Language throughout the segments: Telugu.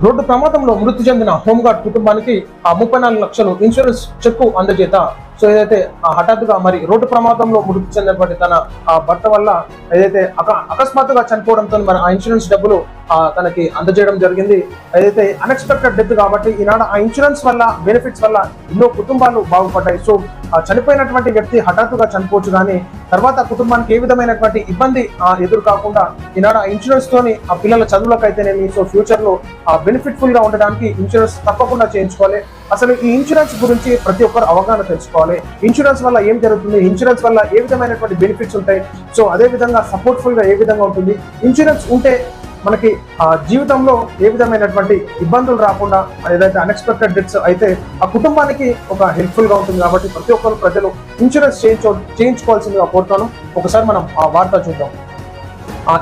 రోడ్డు ప్రమాదంలో మృతి చెందిన హోంగార్డ్ కుటుంబానికి 34 లక్షలు ఇన్సూరెన్స్ చెక్కు అందజేత. సో ఏదైతే హఠాత్తుగా మరి రోడ్డు ప్రమాదంలో మృతి చెందినటువంటి తన భర్త వల్ల ఏదైతే అకస్మాత్తుగా చనిపోవడంతో మరి ఆ ఇన్సూరెన్స్ డబ్బులు తనకి అందజేయడం జరిగింది. ఏదైతే అన్ఎక్స్పెక్టెడ్ డెత్ కాబట్టి ఈనాడు ఆ ఇన్సూరెన్స్ వల్ల బెనిఫిట్స్ వల్ల ఎన్నో కుటుంబాలు బాగుపడ్డాయి. సో చనిపోయినటువంటి వ్యక్తి హఠాత్తుగా చనిపోవచ్చు, కానీ తర్వాత కుటుంబానికి ఏ విధమైనటువంటి ఇబ్బంది ఎదురు కాకుండా ఈనాడు ఆ ఇన్సూరెన్స్ తోని ఆ పిల్లల చదువులకు అయితేనేమి, సో ఫ్యూచర్ లో బెనిఫిట్ఫుల్ గా ఉండడానికి ఇన్సూరెన్స్ తప్పకుండా చేయించుకోవాలి. అసలు ఈ ఇన్సూరెన్స్ గురించి ప్రతి ఒక్కరు అవగాహన తెలుసుకోవాలి. ఇన్సూరెన్స్ వల్ల ఏం జరుగుతుంది, ఇన్సూరెన్స్ వల్ల ఏ విధమైనటువంటి బెనిఫిట్స్ ఉంటాయి, సో అదే విధంగా సపోర్ట్ఫుల్ గా ఏ విధంగా ఉంటుంది, ఇన్సూరెన్స్ ఉంటే మనకి జీవితంలో ఏ విధమైనటువంటి ఇబ్బందులు రాకుండా ఏదైతే అన్ఎక్స్పెక్టెడ్ డెత్స్ అయితే ఆ కుటుంబానికి ఒక హెల్ప్ఫుల్ గా ఉంటుంది. కాబట్టి ప్రతి ఒక్కరు ప్రజలు ఇన్సూరెన్స్ చేయించుకోవాల్సిందిగా కోరుతాను. ఒకసారి మనం ఆ వార్త చూద్దాం.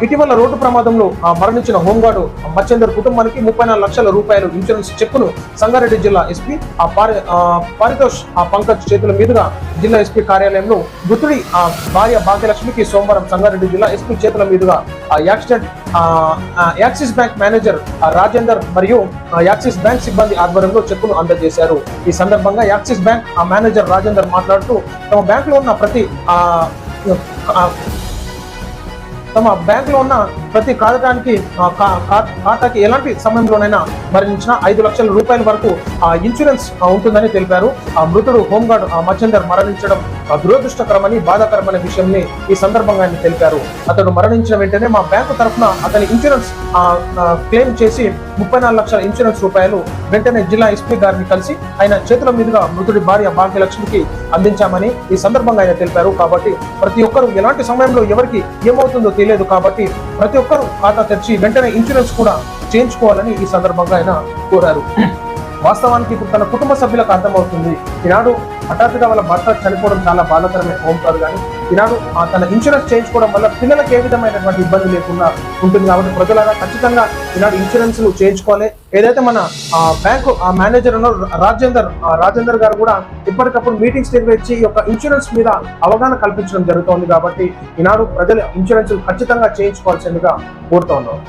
ఇటీవల రోడ్డు ప్రమాదంలో మరణించిన హోంగార్డు మచ్చేందర్ కుటుంబానికి 34 లక్షల రూపాయలు ఇన్సూరెన్స్ చెక్కును సంగారెడ్డి జిల్లా ఎస్పీ పారితోష్ పంకజ్ చేతుల మీదుగా జిల్లా ఎస్పీ కార్యాలయంలో మృతుడి భార్య భాగ్యలక్ష్మికి సోమవారం సంగారెడ్డి జిల్లా ఎస్పీ చేతుల మీదుగా యాక్సిస్ బ్యాంక్ మేనేజర్ రాజేందర్ మరియు యాక్సిస్ బ్యాంక్ సిబ్బంది ఆధ్వర్యంలో చెక్కును అందజేశారు. ఈ సందర్భంగా యాక్సిస్ బ్యాంక్ మేనేజర్ రాజేందర్ మాట్లాడుతూ తమ బ్యాంకులో ఉన్న ప్రతి ఖాతాకి ఎలాంటి సమయంలోనైనా మరణించిన 5 లక్షల రూపాయల వరకు ఇన్సూరెన్స్ ఉంటుందని తెలిపారు. మృతుడు హోంగార్డ్ మచ్చేందర్ మరణించడం దురదృష్టకరమని, బాధాకరమైన విషయాన్ని ఈ సందర్భంగా ఆయన తెలిపారు. అతడు మరణించిన వెంటనే మా బ్యాంకు తరఫున అతని ఇన్సూరెన్స్ క్లెయిమ్ చేసి 34 లక్షల ఇన్సూరెన్స్ రూపాయలు వెంటనే జిల్లా ఎస్పీ గారిని కలిసి ఆయన చేతుల మీదుగా మృతుడి భార్య భాగ్యలక్ష్మికి అందించామని ఈ సందర్భంగా ఆయన తెలిపారు. కాబట్టి ప్రతి ఒక్కరు ఎలాంటి సమయంలో ఎవరికి ఏమవుతుందో తెలియదు, కాబట్టి ప్రతి ఒక్కరు ఖాతా తెరిచి వెంటనే ఇన్సూరెన్స్ కూడా చేయించుకోవాలని ఈ సందర్భంగా ఆయన కోరారు. వాస్తవానికి ఇప్పుడు తన కుటుంబ సభ్యులకు అర్థమవుతుంది. ఈనాడు హఠాత్తుగా వాళ్ళ భర్త చనిపోవడం చాలా బాధాకరమైన హోంకాదు, కానీ ఈనాడు తన ఇన్సూరెన్స్ చేయించుకోవడం వల్ల పిల్లలకు ఏ విధమైనటువంటి ఇబ్బంది లేకుండా ఉంటుంది. కాబట్టి ప్రజలారా ఖచ్చితంగా ఈనాడు ఇన్సూరెన్స్ చేయించుకోవాలి. ఏదైతే మన బ్యాంకు మేనేజర్ ఉన్నారో రాజేందర్ గారు కూడా ఎప్పటికప్పుడు మీటింగ్స్ నిర్వహించి ఈ యొక్క ఇన్సూరెన్స్ మీద అవగాహన కల్పించడం జరుగుతోంది. కాబట్టి ఈనాడు ప్రజలు ఇన్సూరెన్స్ ఖచ్చితంగా చేయించుకోవాల్సిందిగా కోరుతూ ఉన్నారు.